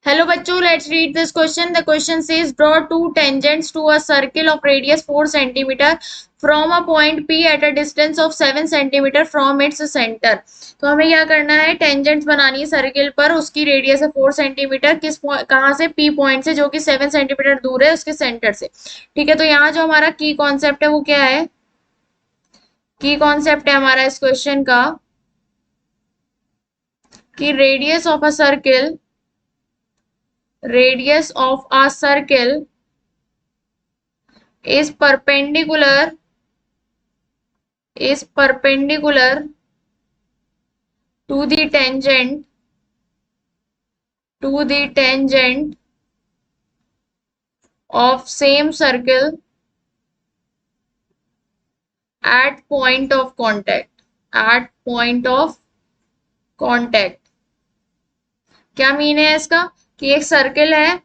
Hello बच्चों, let's read this question. The question says draw two tangents to a circle of radius 4 centimeter from a point P at a distance of 7 centimeter from its center. तो हमें क्या करना है, tangents बनानी है circle पर, उसकी रेडियस है 4 सेंटीमीटर, कहाँ से, P पॉइंट से जो कि 7 सेंटीमीटर दूर है उसके सेंटर से। ठीक है, तो यहाँ जो हमारा की कॉन्सेप्ट है वो क्या है, की कॉन्सेप्ट है हमारा इस क्वेश्चन का कि radius of a circle is perpendicular to the tangent of same circle at point of contact. क्या मीन है इसका कि एक सर्किल है,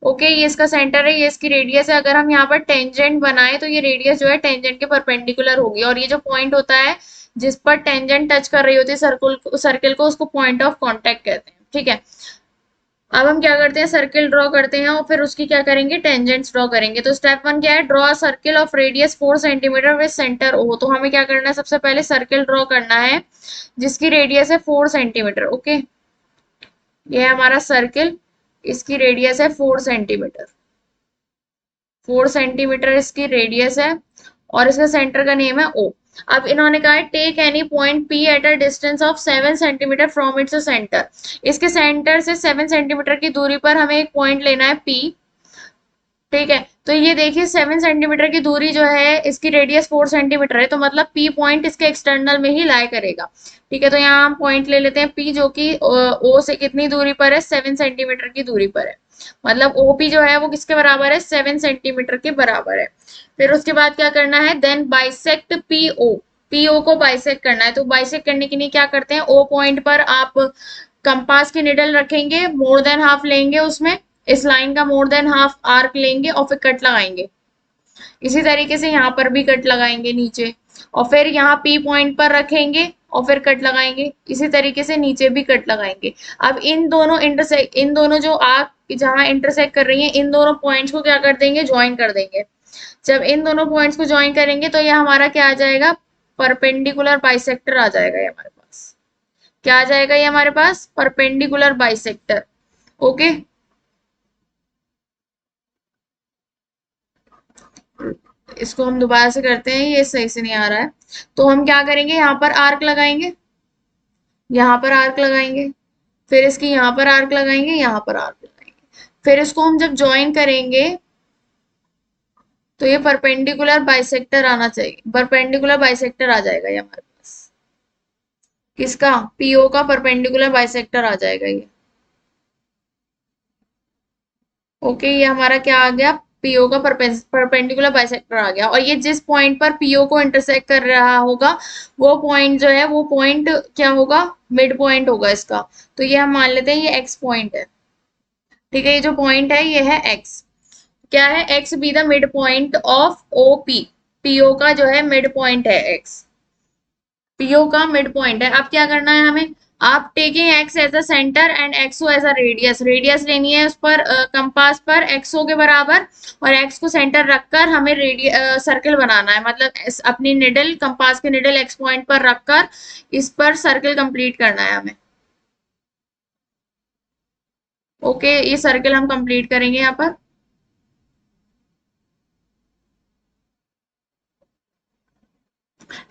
ओके, ये इसका सेंटर है, ये इसकी रेडियस है। अगर हम यहाँ पर टेंजेंट बनाए तो ये रेडियस जो है टेंजेंट के परपेंडिकुलर होगी, और ये जो पॉइंट होता है जिस पर टेंजेंट टच कर रही होती है सर्किल को, उसको पॉइंट ऑफ कांटेक्ट कहते हैं। ठीक है, अब हम क्या करते हैं, सर्किल ड्रॉ करते हैं और फिर उसकी क्या करेंगे, टेंजेंट्स ड्रॉ करेंगे। तो स्टेप 1 क्या है, draw a circle of radius 4 centimetre with centre O। तो हमें क्या करना है, सबसे पहले सर्किल ड्रॉ करना है जिसकी रेडियस है 4 सेंटीमीटर। ओके, ये है हमारा सर्किल, इसकी रेडियस है 4 सेंटीमीटर, 4 सेंटीमीटर इसकी रेडियस है और इसका सेंटर का नेम है O। अब इन्होंने कहा है take any point P at a distance of 7 centimetre from its centre. इसके सेंटर से 7 सेंटीमीटर की दूरी पर हमें एक पॉइंट लेना है P। ठीक है, तो ये देखिए 7 सेंटीमीटर की दूरी जो है, इसकी रेडियस 4 सेंटीमीटर है, तो मतलब P पॉइंट इसके एक्सटर्नल में ही लाई करेगा। ठीक है, तो यहाँ हम पॉइंट ले लेते हैं P, जो कि O से कितनी दूरी पर है, 7 सेंटीमीटर की दूरी पर है। मतलब OP जो है वो किसके बराबर है, 7 सेंटीमीटर के बराबर है। फिर उसके बाद क्या करना है, देन बाइसेक्ट PO को बाइसेक्ट करना है। तो बाइसेक्ट करने के लिए क्या करते हैं, O पॉइंट पर आप कंपास की निडल रखेंगे, मोर देन हाफ लेंगे, उसमें इस लाइन का मोर देन हाफ आर्क लेंगे और फिर कट लगाएंगे। इसी तरीके से यहाँ पर भी कट लगाएंगे नीचे, और फिर यहाँ P पॉइंट पर रखेंगे और फिर कट लगाएंगे। इसी तरीके से नीचे भी कट लगाएंगे। अब इन दोनों जो आर्क जहाँ इंटरसेक्ट कर रही है, इन दोनों पॉइंट्स को क्या कर देंगे, ज्वाइन कर देंगे। जब इन दोनों पॉइंट्स को ज्वाइन करेंगे तो ये हमारा क्या आ जाएगा, परपेंडिकुलर बाइसेक्टर आ जाएगा। ये हमारे पास क्या आ जाएगा, ये हमारे पास परपेंडिकुलर बाइसेक्टर। ओके, इसको हम दोबारा से करते हैं, ये सही से नहीं आ रहा है। तो हम क्या करेंगे, यहाँ पर आर्क लगाएंगे, यहाँ पर आर्क लगाएंगे, फिर इसकी यहाँ पर आर्क लगाएंगे, यहाँ पर आर्क लगाएंगे। फिर इसको हम जब ज्वाइन करेंगे तो ये परपेंडिकुलर बाइसेक्टर आना चाहिए, परपेंडिकुलर बाइसेक्टर आ जाएगा ये हमारे पास। किसका, पीओ का परपेंडिकुलर बाइसेक्टर आ जाएगा ये। ओके, ये हमारा क्या आ गया, पीओ का परपेंडिकुलर बाइसेक्टर आ गया। और ये जिस पॉइंट पर पीओ को इंटरसेक्ट कर रहा होगा, वो पॉइंट जो है, वो पॉइंट क्या होगा, मिड पॉइंट होगा इसका। तो ये हम मान लेते हैं ये एक्स पॉइंट है। ठीक है, ये जो पॉइंट है ये है एक्स। क्या है, X be the mid point of O P. P O का जो है मिड पॉइंट है एक्स, पीओ का मिड पॉइंट है। अब क्या करना है हमें, आप taking X as a centre and X O as a radius, radius लेनी है उस पर कंपास पर एक्सओ के बराबर, और एक्स को सेंटर रखकर हमें सर्कल बनाना है। मतलब अपनी निडल, कंपास की निडल एक्स पॉइंट पर रखकर इस पर सर्कल कंप्लीट करना है हमें। ओके, ये सर्कल हम कंप्लीट करेंगे यहाँ पर।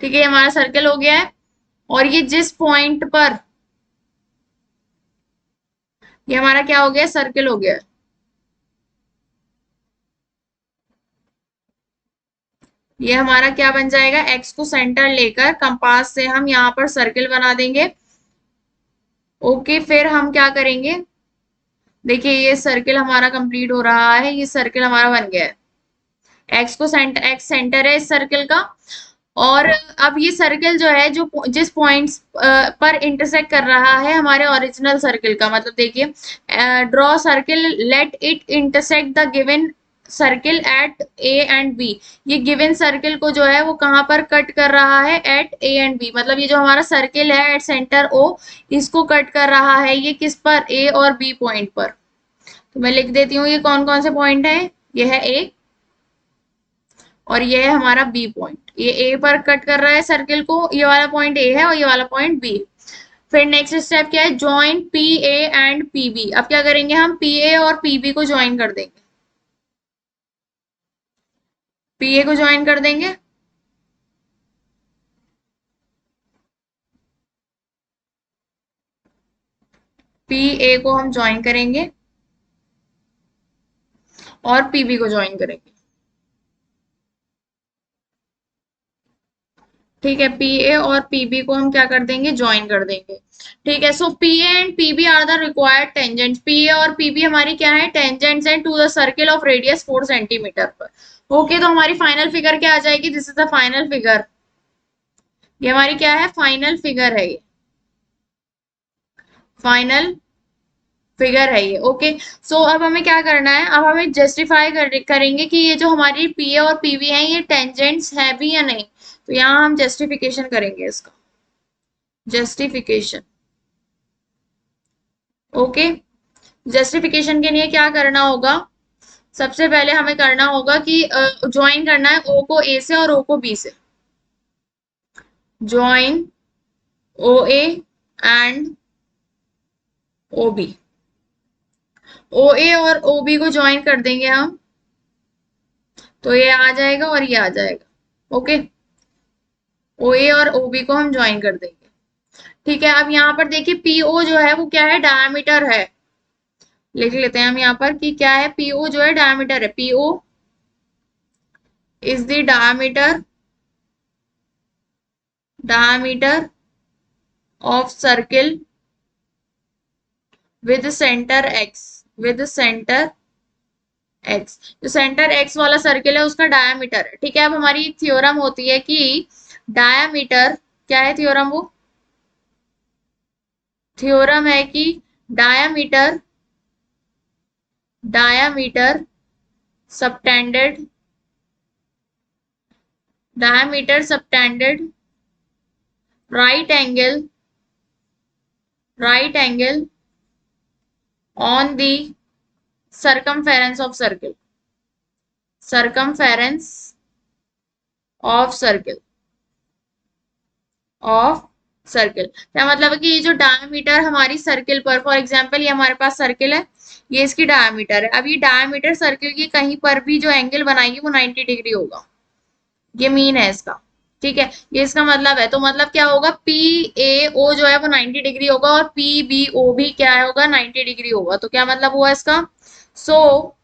ठीक है, हमारा सर्कल हो गया है, और ये जिस पॉइंट पर, ये हमारा क्या हो गया, सर्कल हो गया है। ये हमारा क्या बन जाएगा, एक्स को सेंटर लेकर कंपास से हम यहाँ पर सर्कल बना देंगे। ओके, फिर हम क्या करेंगे, देखिए ये सर्कल हमारा कंप्लीट हो रहा है, ये सर्कल हमारा बन गया है। एक्स सेंटर है इस सर्कल का, और अब ये सर्कल जो है, जो जिस पॉइंट्स पर इंटरसेक्ट कर रहा है हमारे ओरिजिनल सर्कल का, मतलब देखिए, draw circle let it intersect the given circle at A and B. ये गिवन सर्किल को जो है वो कहाँ पर कट कर रहा है, एट ए एंड बी। मतलब ये जो हमारा सर्किल है एट सेंटर ओ, इसको कट कर रहा है ये किस पर, ए और बी पॉइंट पर। तो मैं लिख देती हूँ ये कौन कौन से पॉइंट है। ये है ए और ये है हमारा बी पॉइंट। ये ए पर कट कर रहा है सर्किल को, ये वाला पॉइंट ए है और ये वाला पॉइंट बी। फिर नेक्स्ट स्टेप क्या है, join P A and P B. अब क्या करेंगे हम, पी ए और पी बी को ज्वाइन कर देंगे। पी ए को ज्वाइन कर देंगे, पी ए को हम ज्वाइन करेंगे और पीबी को ज्वाइन करेंगे। ठीक है, पी ए और पीबी को हम क्या कर देंगे, ज्वाइन कर देंगे। ठीक है, so P A and PB are the required tangents. P A और पीबी हमारी क्या है, tangents and to the circle of radius 4 centimetre पर। ओके, तो हमारी फाइनल फिगर क्या आ जाएगी, this is the final figure. ये हमारी क्या है, फाइनल फिगर है ये, फाइनल फिगर है ये। ओके, सो अब हमें क्या करना है, अब हमें जस्टिफाई करेंगे कि ये जो हमारी पी ए और पीबी है ये टेंजेंट्स है भी या नहीं। तो यहाँ हम जस्टिफिकेशन करेंगे इसका, जस्टिफिकेशन। ओके, जस्टिफिकेशन के लिए क्या करना होगा, सबसे पहले हमें करना होगा कि ज्वाइन करना है ओ को ए से और ओ को बी से। Join O A and O B. O A और ओ बी को ज्वाइन कर देंगे हम, तो ये आ जाएगा और ये आ जाएगा। ओके, ओ ए और ओ बी को हम ज्वाइन कर देंगे। ठीक है, अब यहाँ पर देखिए पी ओ जो है वो क्या है, डायमीटर है। लिख लेते हैं हम यहाँ पर कि क्या है, पी ओ जो है डायमीटर है। P O is the diameter of circle with centre X, with centre X. जो सेंटर एक्स वाला सर्किल है उसका डायामीटर है। ठीक है, अब हमारी एक थ्योरम होती है कि डायामीटर, क्या है थ्योरम वो, थ्योरम है कि diameter, diameter subtended, diameter subtended right angle, right angle on the circumference of circle, circumference of circle, of circle. क्या मतलब है कि ये जो डायमीटर हमारी सर्किल पर, फॉर एग्जांपल ये हमारे पास सर्किल है, ये इसकी डायमीटर है। अब ये डायमीटर सर्किल की कहीं पर भी जो एंगल बनाएगी वो 90 डिग्री होगा, ये मीन है इसका। ठीक है, ये इसका मतलब है। तो मतलब क्या होगा, पी ए ओ जो है वो 90 डिग्री होगा और पी बी ओ भी क्या होगा, 90 डिग्री होगा। तो क्या मतलब हुआ इसका, so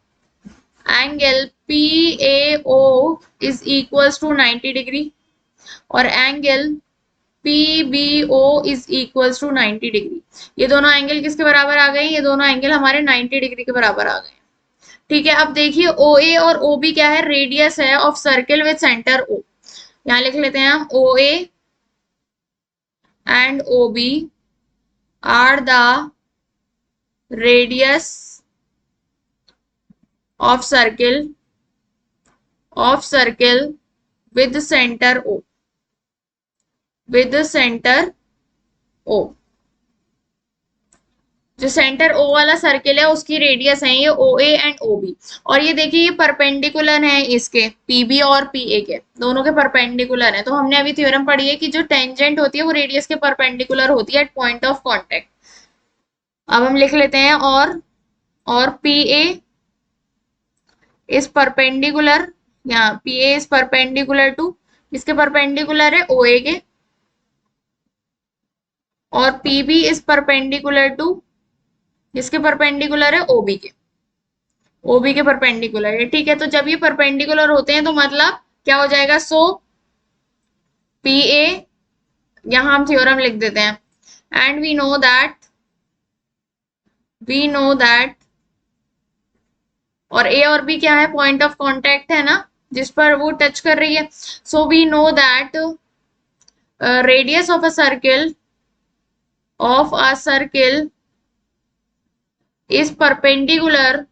angle P A O is equals to 90 degree और angle P B O is equals to 90 degree. ये दोनों एंगल किसके बराबर आ गए, ये दोनों एंगल हमारे 90 डिग्री के बराबर आ गए। ठीक है, अब देखिए ओ ए और ओ बी क्या है, रेडियस है of circle with centre O. यहाँ लिख लेते हैं हम, O A and O B are the radius of circle, of circle with centre O, with centre O. जो सेंटर ओ वाला सर्किल है उसकी रेडियस है ये ओ ए एंड ओ बी। और ये देखिए ये परपेंडिकुलर है इसके, पीबी और पी ए के दोनों के परपेंडिकुलर है। तो हमने अभी थ्योरम पढ़ी है कि जो टेंजेंट होती है वो रेडियस के परपेंडिकुलर होती है एट पॉइंट ऑफ कांटेक्ट। अब हम लिख लेते हैं और पी ए इज परपेंडिकुलर, यहाँ P A is perpendicular to, किसके परपेंडिकुलर है, ओ ए के। और P B is perpendicular to, किसके परपेंडिकुलर है, ओबी के, ओबी के परपेंडिकुलर है। ठीक है, तो जब ये परपेंडिकुलर होते हैं तो मतलब क्या हो जाएगा, सो पी ए, यहां हम थ्योरम लिख देते हैं, एंड वी नो दैट, और ए और बी क्या है, पॉइंट ऑफ कांटेक्ट है ना, जिस पर वो टच कर रही है। So we know that radius of a circle is perpendicular,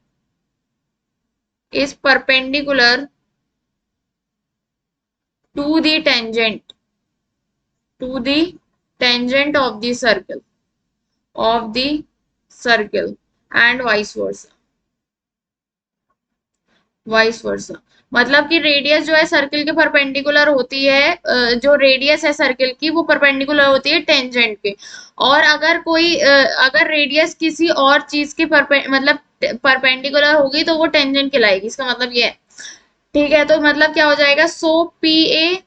is perpendicular to the tangent, to the tangent of the circle, of the circle and vice versa। Vice versa. मतलब कि रेडियस जो है circle के perpendicular होती है, जो radius है circle की वो परपेंडिकुलर होती है टेंजेंट के। और अगर कोई अगर रेडियस किसी और चीज के मतलब परपेंडिकुलर होगी तो वो टेंजेंट कहलाएगी, इसका मतलब ये है। ठीक है, तो मतलब क्या हो जाएगा, so P A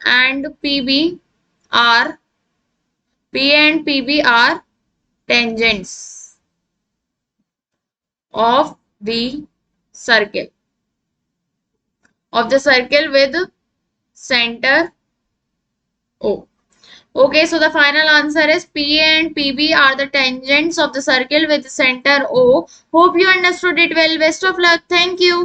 and P B are, P and P B are tangents of the circle, of the circle with center O. Okay, so the final answer is P and PB are the tangents of the circle with center O. Hope you understood it well. Best of luck. Thank you.